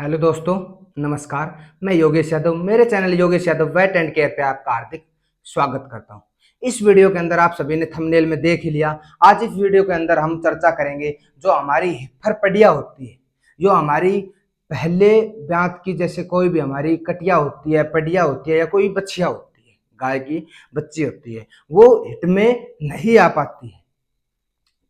Hello दोस्तों, नमस्कार। मैं योगेश यादव, मेरे channel Yogesh Yadav vet and care पे आपका हार्दिक स्वागत करता हूं। इस वीडियो के अंदर आप सभी ने थंबनेल में देख ही लिया। आज इस वीडियो के अंदर हम चर्चा करेंगे जो हमारी फरपड़िया होती है, जो हमारी पहले ब्यात की, जैसे कोई भी हमारी कटिया होती है, पड़िया होती है या कोई बछिया होती है, गाय की बच्ची होती है, वो हिट में नहीं आ पाती है।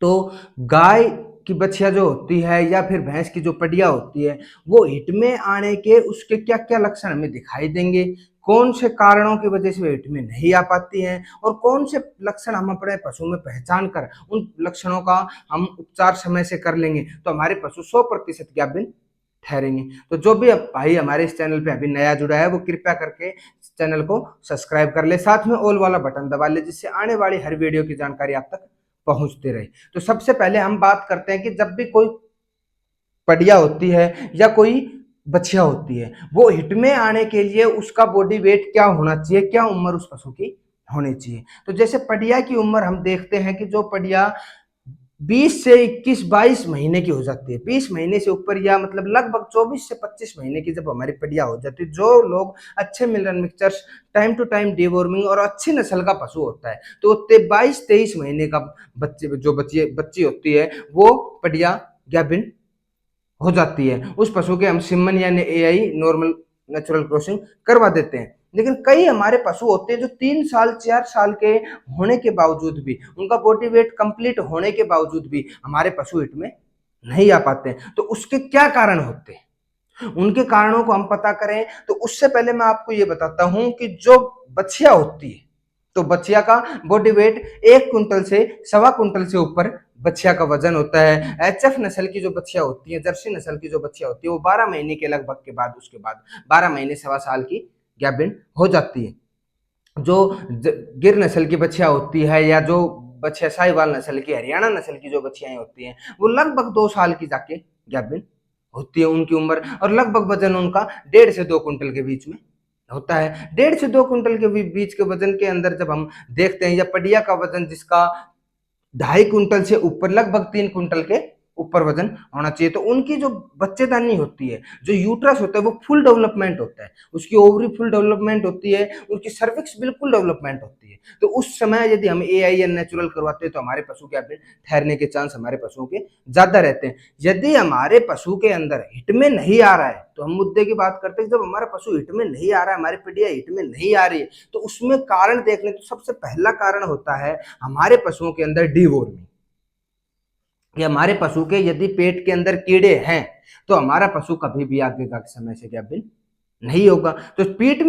तो गाय की बछिया जो होती है या फिर भैंस की जो पड़िया होती है, वो हिट में आने के उसके क्या क्या लक्षण हमें दिखाई देंगे, कौन से कारणों की वजह से वे हिट में नहीं आ पाती हैं और कौन से लक्षण हम अपने पशु में पहचान कर उन लक्षणों का हम उपचार समय से कर लेंगे तो हमारे पशु 100% गाभिन ठहरेंगे। तो जो भी भाई हमारे इस चैनल पे अभी नया जुड़ा है वो कृपया करके चैनल को सब्सक्राइब कर ले, साथ में ऑल वाला बटन दबा ले, जिससे आने वाली हर वीडियो की जानकारी आप तक पहुंचते रहे। तो सबसे पहले हम बात करते हैं कि जब भी कोई पड़िया होती है या कोई बछिया होती है, वो हिट में आने के लिए उसका बॉडी वेट क्या होना चाहिए, क्या उम्र उस पशु की होनी चाहिए। तो जैसे पड़िया की उम्र हम देखते हैं कि जो पड़िया 20 से 21-22 महीने की हो जाती है, 20 महीने से ऊपर या मतलब लगभग 24 से 25 महीने की जब हमारी पड़िया हो जाती है, जो लोग अच्छे mineral mixtures time to time deworming और अच्छी नस्ल का पशु होता है, तो 22-23 महीने का बच्चे जो बच्ची होती है वो पड़िया गाभिन हो जाती है। उस पशु के हम सिमन या एआई नॉर्मल नेचुरल क्रॉसिंग करवा देते हैं। लेकिन कई हमारे पशु होते हैं जो 3 साल 4 साल के होने के बावजूद भी, उनका बॉडी वेट कंप्लीट होने के बावजूद भी हमारे पशु हिट में नहीं आ पाते। तो उसके क्या कारण होते हैं, उनके कारणों को हम पता करें तो उससे पहले मैं आपको ये बताता हूं कि जो बछिया होती है, तो बछिया का बॉडी वेट 1 कुंटल से 1.25 कुंटल से ऊपर बछिया का वजन होता है। एचएफ नस्ल की जो बछिया होती है, जर्सी नस्ल की जो बछिया होती है, वो 12 महीने के लगभग के बाद, उसके बाद 12 महीने 1.25 साल की गाभिन हो जाती है। जो गिर नस्ल की बछिया होती है या जो बछिया साहिवाल नस्ल की, हरियाणा नस्ल की जो बछियाएं होती हैं, वो लगभग 2 साल की जाके गाभिन होती है उनकी उम्र, और लगभग वजन उनका 1.5 से 2 कुंटल के बीच में होता है। 1.5 से 2 कुंटल के बीच के वजन के अंदर जब हम देखते हैं, या पड़िया का वजन जिसका 2.5 कुंटल से ऊपर, लगभग 3 कुंटल के ऊपर वजन होना चाहिए, तो उनकी जो बच्चेदानी होती है, जो यूट्रस होता है, वो फुल डेवलपमेंट होता है, उसकी ओवरी फुल डेवलपमेंट होती है, उनकी सर्विक्स बिल्कुल डेवलपमेंट होती है। तो उस समय यदि हम एआईएन नेचुरल करवाते हैं तो हमारे पशु के ठहरने के चांस हमारे पशुओं के ज्यादा रहते हैं। यदि हमारे पशु के अंदर हिट में नहीं आ रहा है, तो हम मुद्दे की बात करते हैं, जब हमारा पशु हिट में नहीं आ रहा है, हमारी पीढ़िया हिट में नहीं आ रही है, तो उसमें कारण देखने तो सबसे पहला कारण होता है हमारे पशुओं के अंदर डीवॉर्मिंग। कि हमारे पशु के यदि पेट के अंदर कीड़े हैं तो हमारा पशु कभी भी आगे का समय से गाभिन नहीं होगा। तो पेट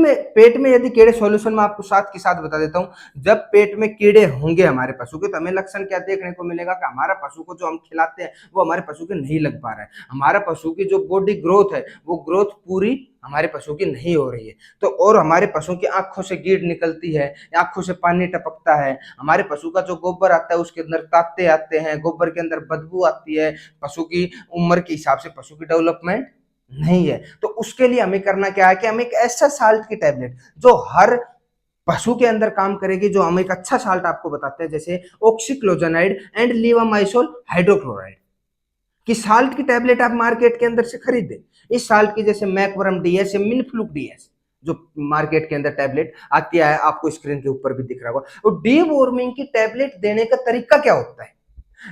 में यदि कीड़े, सॉल्यूशन में आपको साथ के साथ बता देता हूं, जब पेट में कीड़े होंगे हमारे पशु के, तो हमें लक्षण क्या देखने को मिलेगा कि हमारा पशु को जो हम खिलाते हैं वो हमारे पशु के नहीं लग पा रहा है, हमारा पशु की जो बॉडी ग्रोथ है वो ग्रोथ पूरी हमारे पशु की नहीं हो रही है। तो और हमारे पशु की आंखों से गिर निकलती है, आंखों से पानी टपकता है, हमारे पशु का जो गोबर आता है उसके अंदर तांते आते हैं, गोबर के अंदर बदबू आती है, पशु की उम्र के हिसाब से पशु की डेवलपमेंट नहीं है। तो उसके लिए हमें करना क्या है कि हम एक ऐसा साल्ट की टैबलेट जो हर पशु के अंदर काम करेगी, जो हम एक अच्छा साल्ट आपको बताते हैं, जैसे ऑक्सीक्लोजनाइड एंड लीवामाइसोल हाइड्रोक्लोराइड की साल्ट की टैबलेट आप मार्केट के अंदर से खरीदें। इस साल्ट की जैसे मैकवरम डीएस या मिनफ्लुक डीएस जो मार्केट के अंदर टैबलेट आती है, आपको स्क्रीन के ऊपर भी दिख रहा होगा। और डीवॉर्मिंग की टैबलेट देने का तरीका क्या होता है,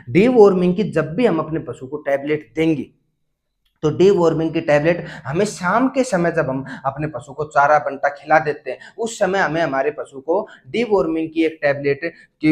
डीवॉर्मिंग की जब भी हम अपने पशु को टैबलेट देंगे तो डीवॉर्मिंग की टैबलेट हमें शाम के समय, जब हम अपने पशु को चारा बंटा खिला देते हैं, उस समय हमें हमारे पशु को डीवॉर्मिंग की एक टैबलेट की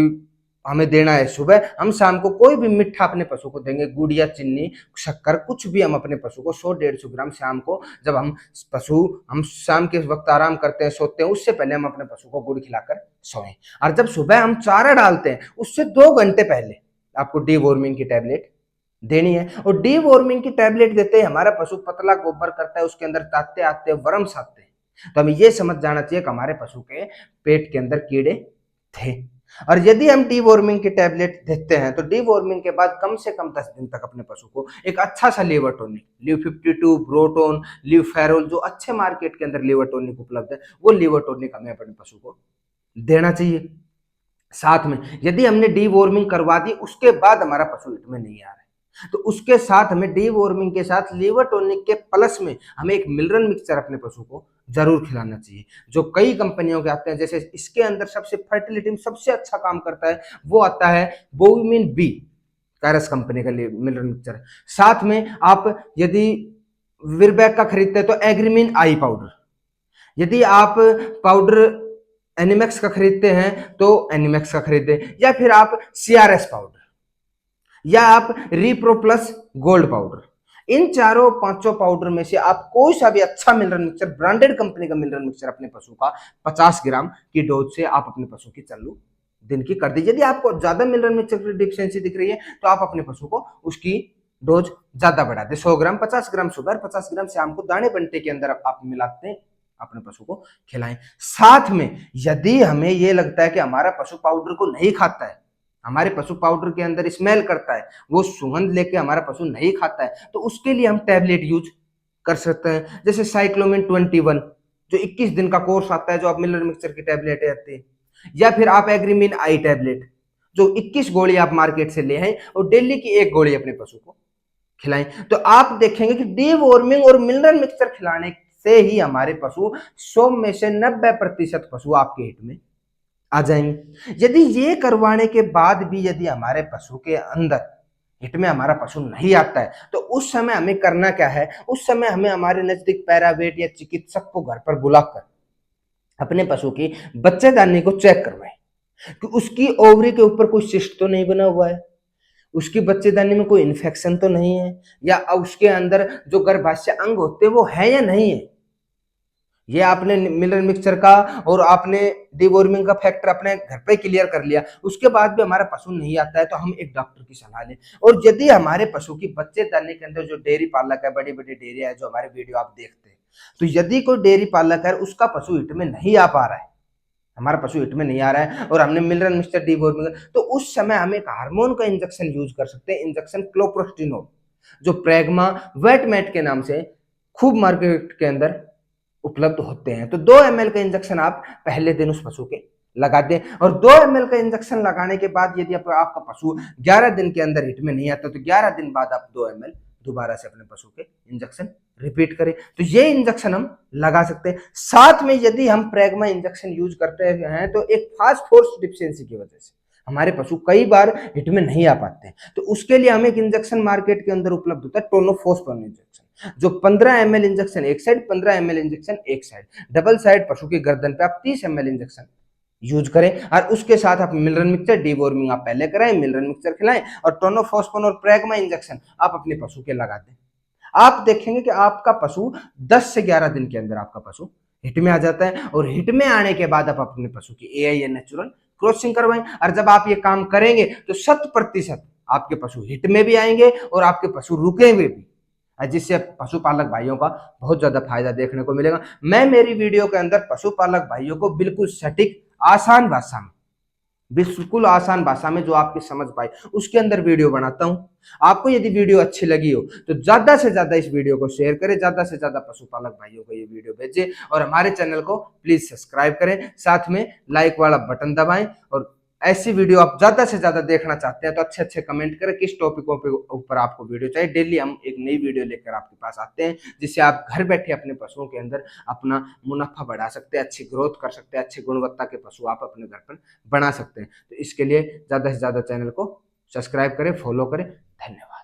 हमें देना है। सुबह हम शाम को कोई भी मीठा अपने पशु को देंगे, गुड़ या चीनी, शक्कर, कुछ भी हम अपने पशु को 100-150 ग्राम शाम को, जब हम शाम के वक्त आराम करते हैं, सोते हैं, उससे पहले हम अपने पशु को गुड़ खिलाकर सोएं। और जब सुबह हम चारा डालते हैं उससे 2 घंटे पहले आपको डीवॉर्मिंग की टैबलेट देनी है। और डीवॉर्मिंग की टैबलेट देते ही हमारा पशु पतला गोबर करता है, उसके अंदर ताते आते हैं, वर्म्स आते हैं, तो हमें यह समझ जाना चाहिए कि हमारे पशु के पेट के अंदर कीड़े थे। और यदि हम डीवॉर्मिंग की टैबलेट देते हैं तो डीवॉर्मिंग के बाद कम से कम 10 दिन तक अपने पशु को एक अच्छा सा liver tonic, Liv 52, Brotone, Liv Ferol, जो अच्छे मार्केट के अंदर लीवर टॉनिक उपलब्ध है, वो लीवर टॉनिक हमें अपने पशु को देना चाहिए। साथ में यदि हमने डीवॉर्मिंग करवा दी, उसके बाद हमारा पशु हिट में नहीं आ रहा है, तो उसके साथ हमें डीवॉर्मिंग के साथ लीवर टॉनिक के प्लस में हमें एक मिनरल मिक्सचर अपने पशु को जरूर खिलाना चाहिए, जो कई कंपनियों के आते हैं। जैसे इसके अंदर सबसे फर्टिलिटी में सबसे अच्छा काम करता है वो आता है बोविमिन बी, कैरस कंपनी का मिनरल मिक्सचर। साथ में आप यदि विरबैक का खरीदते हैं तो एग्रीमिन आई पाउडर, यदि आप पाउडर एनिमैक्स का खरीदते हैं तो एनिमैक्स का खरीदें, या फिर आप सीआरएस पाउडर, या आप रिप्रो प्लस गोल्ड पाउडर। इन चारों पांचों पाउडर में से आप कोई सा भी अच्छा मिनरल मिक्सचर, ब्रांडेड कंपनी का मिनरल मिक्सचर अपने पशु का 50 ग्राम की डोज से आप अपने पशु की चालू दिन की कर दीजिए। यदि आपको ज्यादा मिनरल मिक्सचर की डिफिशियंसी दिख रही है तो आप अपने पशु को उसकी डोज ज्यादा बढ़ा दें। 100 ग्राम 50 ग्राम सुबह, 50 ग्राम शाम को दाने बंटे के अंदर आप मिलाते हैं, अपने पशु को खिलाएं। साथ में यदि हमें यह लगता है कि हमारा पशु पाउडर को नहीं खाता है, हमारे पशु पाउडर के अंदर स्मेल करता है, वो सुगंध लेके हमारा पशु नहीं खाता है, तो उसके लिए हम टैबलेट यूज कर सकते हैं। जैसे साइक्लोमिन 21 जो 21 दिन का कोर्स आता है, जो आप मिनरल मिक्सचर की टैबलेट आती है, या फिर आप एग्रीमिन आई टैबलेट जो 21 गोली आप मार्केट से ले आए और डेली की एक गोली अपने पशु को खिलाएं। तो आप देखेंगे कि डीवॉर्मिंग और मिनरल मिक्सचर खिलाने से ही हमारे पशु 100 में से 90% पशु आपके हिट में आ जाएंगे। यदि ये करवाने के बाद भी यदि हमारे पशु के अंदर हिट में हमारा पशु नहीं आता है तो उस समय हमें करना क्या है, उस समय हमें हमारे नजदीक पैरावेट या चिकित्सक को घर पर बुलाकर अपने पशु की बच्चेदानी को चेक करवाएं कि उसकी ओवरी के ऊपर कोई सिस्ट तो नहीं बना हुआ है, उसकी बच्चेदानी में कोई इन्फेक्शन तो नहीं है, या उसके अंदर जो गर्भाशय अंग होते हैं वो है या नहीं है। ये आपने मिनरल मिक्सचर का और आपने डिवॉर्मिंग का फैक्टर अपने घर पे क्लियर कर लिया, उसके बाद भी हमारा पशु नहीं आता है तो हम एक डॉक्टर की सलाह लें। और यदि हमारे पशु की बच्चेदानी के अंदर जो डेयरी पालक है, बड़ी बड़ी डेयरी है जो हमारे वीडियो आप देखते हैं, तो यदि कोई डेयरी पालक है उसका पशु हिट में नहीं आ पा रहा है, हमारा पशु हिट में नहीं आ रहा है और हमने मिनरल मिक्सचर डिवॉर्मिंग, तो उस समय हम एक हार्मोन का इंजेक्शन यूज कर सकते हैं, इंजेक्शन क्लोप्रोस्टिनोल, जो प्रेग्मा वेटमेट के नाम से खूब मार्केट के अंदर उपलब्ध होते हैं। तो 2 ml का इंजेक्शन आप पहले दिन उस पशु के लगा दें, और 2 ml का इंजेक्शन लगाने के बाद यदि आपका पशु 11 दिन के अंदर हिट में नहीं आता तो 11 दिन बाद आप 2 ml दोबारा से अपने पशु के इंजेक्शन रिपीट करें। तो ये इंजेक्शन हम लगा सकते हैं। साथ में यदि हम प्रेग्मा इंजेक्शन यूज करते हैं तो एक फास्फोरस डिफिशियंसी की वजह से हमारे पशु कई बार हिट में नहीं आ पाते हैं, तो उसके लिए हमें एक इंजेक्शन मार्केट के अंदर उपलब्ध होता है, टोनोफॉस्फोन इंजेक्शन, जो 15 ml इंजेक्शन एक साइड, 15 ml इंजेक्शन एक साइड, डबल साइड पशु की गर्दन पे आप 30 ml इंजेक्शन यूज करें। और उसके साथ आप मिनरल मिक्सचर डिवॉर्मिंग आप पहले कराएं, मिनरल मिक्सचर खिलाएं, और टोनोफॉस्फोन और प्रेग्मा इंजेक्शन आप अपने पशु के लगा दें। आप देखेंगे कि आपका पशु 10 से 11 दिन के अंदर आपका पशु हिट में आ जाता है, और हिट में आने के बाद आप अपने पशु की एआई या नेचुरल क्रॉसिंग करवाएं। और जब आप ये काम करेंगे तो 100% आपके पशु हिट में भी आएंगे और आपके पशु रुकेंगे भी, जिससे पशुपालक भाइयों का बहुत ज्यादा फायदा देखने को मिलेगा। मैं मेरी वीडियो के अंदर पशुपालक भाइयों को बिल्कुल सटीक आसान भाषा में, बिल्कुल आसान भाषा में जो आपकी समझ पाए उसके अंदर वीडियो बनाता हूं। आपको यदि वीडियो अच्छी लगी हो तो ज्यादा से ज्यादा इस वीडियो को शेयर करें, ज्यादा से ज्यादा पशुपालक भाइयों को ये वीडियो भेजें, और हमारे चैनल को प्लीज सब्सक्राइब करें, साथ में लाइक वाला बटन दबाएं। और ऐसी वीडियो आप ज्यादा से ज्यादा देखना चाहते हैं तो अच्छे अच्छे कमेंट करें किस टॉपिकों पे ऊपर आपको वीडियो चाहिए। डेली हम एक नई वीडियो लेकर आपके पास आते हैं, जिससे आप घर बैठे अपने पशुओं के अंदर अपना मुनाफा बढ़ा सकते हैं, अच्छी ग्रोथ कर सकते हैं, अच्छी गुणवत्ता के पशु आप अपने घर पर बना सकते हैं। तो इसके लिए ज्यादा से ज्यादा चैनल को सब्सक्राइब करें, फॉलो करें। धन्यवाद।